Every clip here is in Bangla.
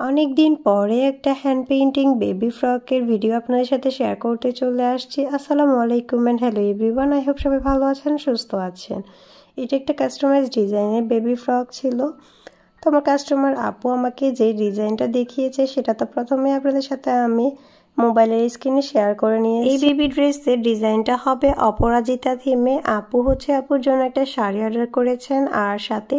অনেক দিন পরে একটা হ্যান্ড পেইন্টিং বেবি ফ্রকের ভিডিও আপনাদের সাথে শেয়ার করতে চলে আসছি। আসসালামু আলাইকুম and hello everyone, I hope সবাই ভালো আছেন, সুস্থ আছেন। এটা একটা কাস্টমাইজ ডিজাইনের বেবি ফ্রক ছিল। তো আমার কাস্টমার আপু আমাকে যে ডিজাইনটা দেখিয়েছে সেটা তো প্রথমে আপনাদের সাথে আমি মোবাইলের স্ক্রিনে শেয়ার করে নিয়েছি। এই বেবি ড্রেসের ডিজাইনটা হবে অপরাজিতা থিমে। আপুর জন্য একটা শাড়ি অর্ডার করেছেন আর সাথে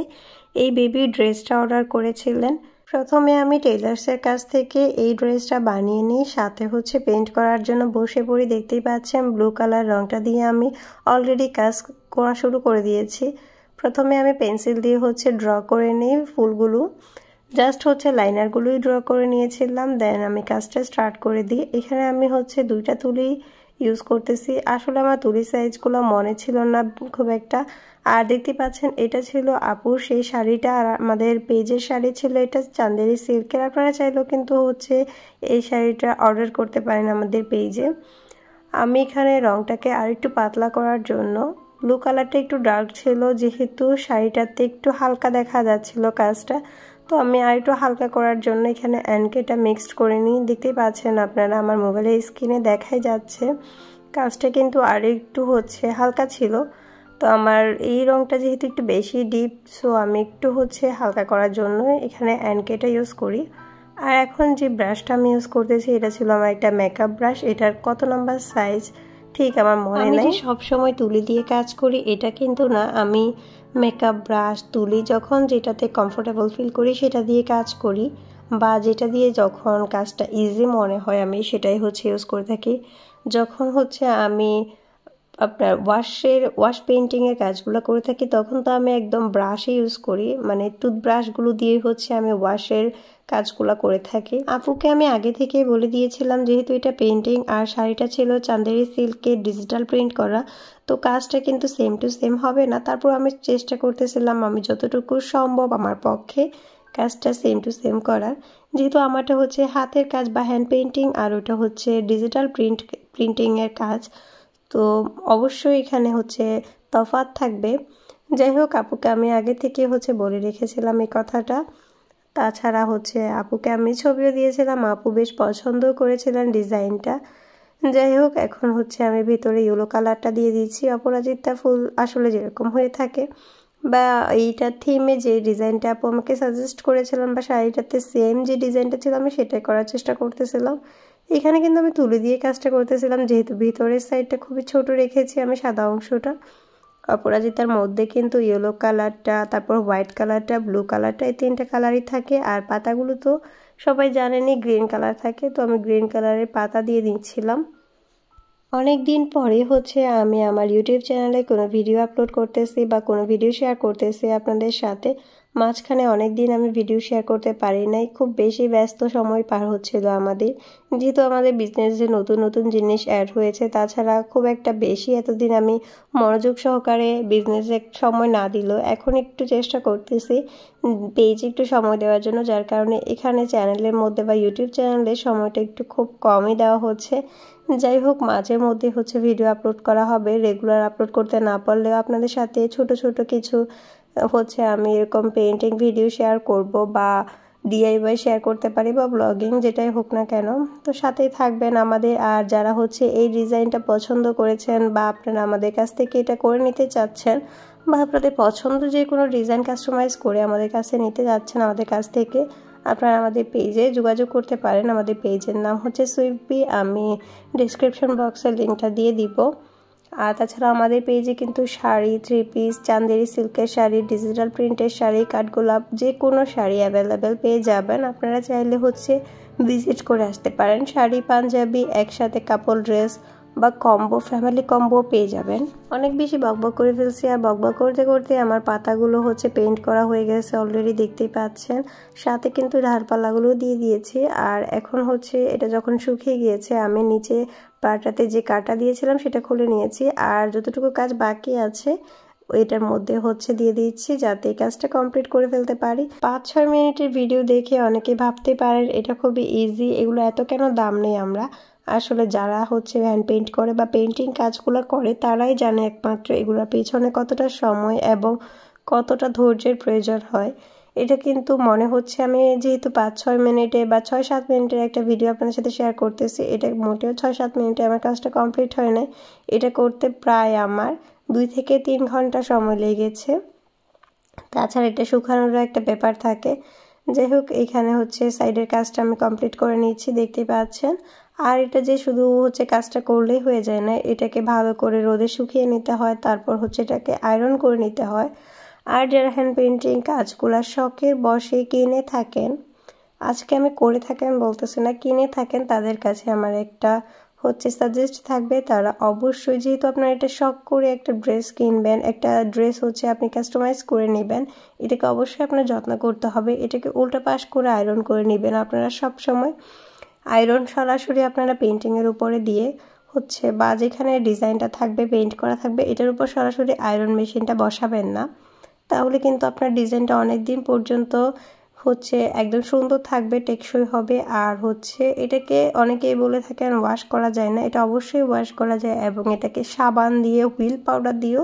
এই বেবি ড্রেসটা অর্ডার করেছিলেন। প্রথমে আমি টেইলার্সের কাছ থেকে এই ড্রেসটা বানিয়ে নিই, সাথে পেইন্ট করার জন্য বসে পড়ি। দেখতেই পাচ্ছেন ব্লু কালার রংটা দিয়ে আমি অলরেডি কাজ করা শুরু করে দিয়েছি। প্রথমে আমি পেন্সিল দিয়ে ড্র করে নিই ফুলগুলো, জাস্ট লাইনারগুলোই ড্র করে নিয়েছিলাম। দেন আমি কাজটা স্টার্ট করে দিই। এখানে আমি দুইটা তুলি ইউজ করতেছি। আসলে আমার তুলি সাইজগুলো মনে ছিল না খুব একটা। আর দেখতে পাচ্ছেন এটা ছিল আপুর সেই শাড়িটা, আর আমাদের পেজের শাড়ি ছিল এটা চান্দেরি সিল্কের। আপনারা চাইলেও কিন্তু এই শাড়িটা অর্ডার করতে পারেন আমাদের পেজে। আমি এখানে রংটাকে আর একটু পাতলা করার জন্য, ব্লু কালারটা একটু ডার্ক ছিল যেহেতু শাড়িটাতে একটু হালকা দেখা যাচ্ছিল কাজটা, তো আমি আর একটু হালকা করার জন্য এখানে অ্যানকেটা মিক্সড করে নিই। দেখতেই পাচ্ছেন আপনারা আমার মোবাইলের স্ক্রিনে দেখাই যাচ্ছে কাজটা কিন্তু আর একটু হালকা ছিল। তো আমার এই রংটা যেহেতু একটু বেশি ডিপ, সো আমি একটু হালকা করার জন্য এখানে অ্যানকেটা ইউজ করি। আর এখন যে ব্রাশটা আমি ইউজ করতেছি এটা ছিল আমার একটা মেকআপ ব্রাশ। এটার কত নাম্বার সাইজ ঠিক আমার মনে নেই। সব সময় তুলি দিয়ে কাজ করি এটা কিন্তু না, আমি মেকআপ ব্রাশ তুলি যখন যেটাতে কমফোর্টেবল ফিল করি সেটা দিয়ে কাজ করি, বা যেটা দিয়ে যখন কাজটা ইজি মনে হয় আমি সেটাই ইউজ করে থাকি। যখন আমি আপনার ওয়াশ পেইন্টিংয়ের কাজগুলো করে থাকি তখন তো আমি একদম ব্রাশে ইউজ করি, মানে টুথব্রাশগুলো দিয়ে আমি ওয়াশের কাজগুলো করে থাকি। আপুকে আমি আগে থেকেই বলে দিয়েছিলাম যেহেতু এটা পেইন্টিং আর শাড়িটা ছিল চান্দেরি সিল্কের ডিজিটাল প্রিন্ট করা, তো কাজটা কিন্তু সেম টু সেম হবে না। তারপর আমি চেষ্টা করতেছিলাম আমি যতটুকু সম্ভব আমার পক্ষে কাজটা সেম টু সেম করার, যেহেতু আমারটা হাতের কাজ বা হ্যান্ড পেইন্টিং আর ওটা ডিজিটাল প্রিন্টিংয়ের কাজ, তো অবশ্যই এখানে তফাৎ থাকবে। যাই হোক আপুকে আমি আগে থেকে বলে রেখেছিলাম এই কথাটা। তাছাড়া আপুকে আমি ছবিও দিয়েছিলাম, আপু বেশ পছন্দ করেছিলেন ডিজাইনটা। যাই হোক এখন আমি ভিতরে ইয়েলো কালারটা দিয়ে দিচ্ছি। অপরাজিতা ফুল আসলে যেরকম হয়ে থাকে বা এইটা থিমে যে ডিজাইনটা আপু আমাকে সাজেস্ট করেছিলাম বা শাড়িটাতে সেম যে ডিজাইনটা ছিল আমি সেটাই করার চেষ্টা করতেছিলাম। এখানে কিন্তু আমি তুলি দিয়ে কাজটা করতেছিলাম যেহেতু ভিতরের সাইডটা খুবই ছোট রেখেছি আমি সাদা অংশটা। অপরাজিতার মধ্যে কিন্তু ইয়েলো কালারটা, তারপর হোয়াইট কালারটা, ব্লু কালারটা, এই তিনটা কালারই থাকে। আর পাতাগুলো তো সবাই জানেনই গ্রিন কালার থাকে, তো আমি গ্রিন কালারের পাতা দিয়ে দিচ্ছিলাম। অনেক দিন পরে আমি আমার ইউটিউব চ্যানেলে কোনো ভিডিও আপলোড করতেছি বা কোনো ভিডিও শেয়ার করতেছি আপনাদের সাথে। মাঝখানে অনেক দিন আমি ভিডিও শেয়ার করতে পারি নাই, খুব বেশি ব্যস্ত সময় পার হচ্ছিল আমাদের, যেহেতু আমাদের বিজনেসে নতুন নতুন জিনিস অ্যাড হয়েছে। তাছাড়া খুব একটা বেশি এতদিন আমি মনোযোগ সহকারে বিজনেসে সময় না দিলেও এখন একটু চেষ্টা করতেছি পেজে একটু সময় দেওয়ার জন্য, যার কারণে এখানে চ্যানেলের মধ্যে বা ইউটিউব চ্যানেলে সময়টা একটু খুব কমই দেওয়া হচ্ছে। যাই হোক মাঝে মধ্যে ভিডিও আপলোড করা হবে, রেগুলার আপলোড করতে না পারলেও আপনাদের সাথে ছোট ছোট কিছু আমি এরকম পেইন্টিং ভিডিও শেয়ার করব বা ডিআইওয়াই শেয়ার করতে পারি বা ব্লগিং, যেটাই হোক না কেন। তো সাথেই থাকবেন আমাদের। আর যারা এই ডিজাইনটা পছন্দ করেছেন বা আপনারা আমাদের কাছ থেকে এটা করে নিতে চাচ্ছেন বা আপনাদের পছন্দ যে কোনো ডিজাইন কাস্টমাইজ করে আমাদের কাছে নিতে যাচ্ছেন আমাদের কাছ থেকে, আপনারা আমাদের পেজে যোগাযোগ করতে পারেন। আমাদের পেজের নাম সুইফবি, আমি ডিসক্রিপশন বক্সে লিঙ্কটা দিয়ে দিব। আর তাছাড়া আমাদের পেজে কিন্তু শাড়ি, 3 পিস, চান্দেরি সিল্কের শাড়ি, ডিজিটাল প্রিন্টের শাড়ি, কাঠগোলাপ, যে কোনো শাড়ি অ্যাভেলেবেল পেয়ে যাবেন। আপনারা চাইলে ভিজিট করে আসতে পারেন। শাড়ি, পাঞ্জাবি, একসাথে কাপল ড্রেস বা কম্বো, ফ্যামিলি কম্বো পেয়ে যাবেন। অনেক বেশি বকবক করে ফেলছি, আর বকবক করতে করতে আমার পাতাগুলো পেইন্ট করা হয়ে গেছে অলরেডি, দেখতেই পাচ্ছেন। সাথে কিন্তু ধারপালাগুলো দিয়ে দিয়েছি। আর এখন এটা যখন শুকিয়ে গিয়েছে আমি নিচে পাটাতে যে কাটা দিয়েছিলাম সেটা খুলে নিয়েছি, আর যতটুকু কাজ বাকি আছে এটার মধ্যে দিয়ে দিচ্ছি যাতে এই কাজটা কমপ্লিট করে ফেলতে পারি। 5-6 মিনিটের ভিডিও দেখে অনেকে ভাবতে পারেন এটা খুবই ইজি, এগুলো এত কেন দাম নেই। আমরা আসলে যারা হ্যান্ড পেইন্ট করে বা পেইন্টিং কাজগুলো করে তারাই জানে একমাত্র এগুলোর পেছনে কতটা সময় এবং কতটা ধৈর্যের প্রয়োজন হয়। এটা কিন্তু মনে হচ্ছে আমি যেহেতু 5-6 মিনিটে বা 6-7 মিনিটের একটা ভিডিও আপনাদের সাথে শেয়ার করতেছি, এটা মোটেও 6-7 মিনিটে আমার কাজটা কমপ্লিট হয় নাই। এটা করতে প্রায় আমার 2 থেকে 3 ঘন্টা সময় লেগেছে। তাছাড়া এটা শুকানোরও একটা ব্যাপার থাকে। যাই হোক, এখানে হচ্ছে সাইডের কাজটা আমি কমপ্লিট করে নিচ্ছি, দেখতে পাচ্ছেন। আর এটা যে শুধু হচ্ছে কাজটা করলেই হয়ে যায় না, এটাকে ভালো করে রোদে শুকিয়ে নিতে হয়, তারপর হচ্ছে এটাকে আয়রন করে নিতে হয়। আর যারা হ্যান্ড পেইন্টিং কাজগুলো শখের বসে কিনে থাকেন, আজকে আমি করে থাকেন বলতেছি না, কিনে থাকেন, তাদের কাছে আমার একটা হচ্ছে সাজেস্ট থাকবে, তারা অবশ্যই যেহেতু আপনারা এটা শখ করে একটা ড্রেস কিনবেন, একটা ড্রেস হচ্ছে আপনি কাস্টমাইজ করে নেবেন, এটাকে অবশ্যই আপনার যত্ন করতে হবে। এটাকে উল্টা পাশ করে আয়রন করে নেবেন আপনারা সব সময়। আয়রন সরাসরি আপনারা পেইন্টিংয়ের উপরে দিয়ে হচ্ছে বা যেখানে ডিজাইনটা থাকবে পেইন্ট করা থাকবে এটার উপর সরাসরি আয়রন মেশিনটা বসাবেন না, তাহলে কিন্তু আপনার ডিজাইনটা অনেক দিন পর্যন্ত হচ্ছে একদম সুন্দর থাকবে, টেকসই হবে। আর হচ্ছে এটাকে অনেকেই বলে থাকেন ওয়াশ করা যায় না, এটা অবশ্যই ওয়াশ করা যায় এবং এটাকে সাবান দিয়ে হুইল পাউডার দিয়েও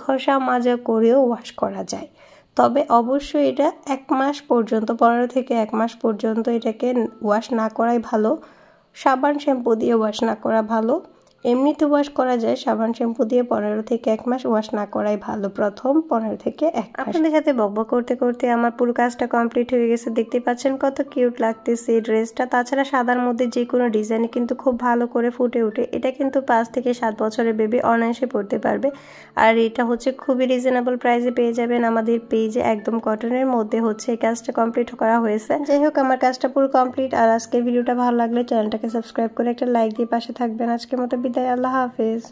ঘষা মাজা করেও ওয়াশ করা যায়। তবে অবশ্যই এটা 1 মাস পর্যন্ত, 15 থেকে 1 মাস পর্যন্ত এটাকে ওয়াশ না করাই ভালো। সাবান শ্যাম্পু দিয়ে ওয়াশ না করা ভালো। এমনিতে ওয়াশ করা যায়, সাবান শ্যাম্পু দিয়ে 15 থেকে 1 মাস ওয়াশ না করাই ভালো, প্রথম 15 থেকে 1 মাস। আপনাদের সাথে বকবক করতে করতে আমার পুরো কাজটা কমপ্লিট হয়ে গেছে, দেখতে পাচ্ছেন কত কিউট লাগতেছে এই ড্রেসটা। তাছাড়া সাদার মধ্যে যে কোনো ডিজাইন কিন্তু খুব ভালো করে ফুটে ওঠে। এটা কিন্তু 5 থেকে 7 বছরের বেবি অনায়াসে পড়তে পারবে। আর এটা হচ্ছে খুবই রিজনেবল প্রাইসে পেয়ে যাবেন আমাদের পেজে, একদম কটনের মধ্যে হচ্ছে এই কাজটা কমপ্লিট করা হয়েছে। যাই হোক, আমার কাজটা পুরো কমপ্লিট। আর আজকের ভিডিওটা ভালো লাগলে চ্যানেলটাকে সাবস্ক্রাইব করে একটা লাইক দিয়ে পাশে থাকবেন। আজকের মতো বিদায়, আল্লাহ হাফেজ।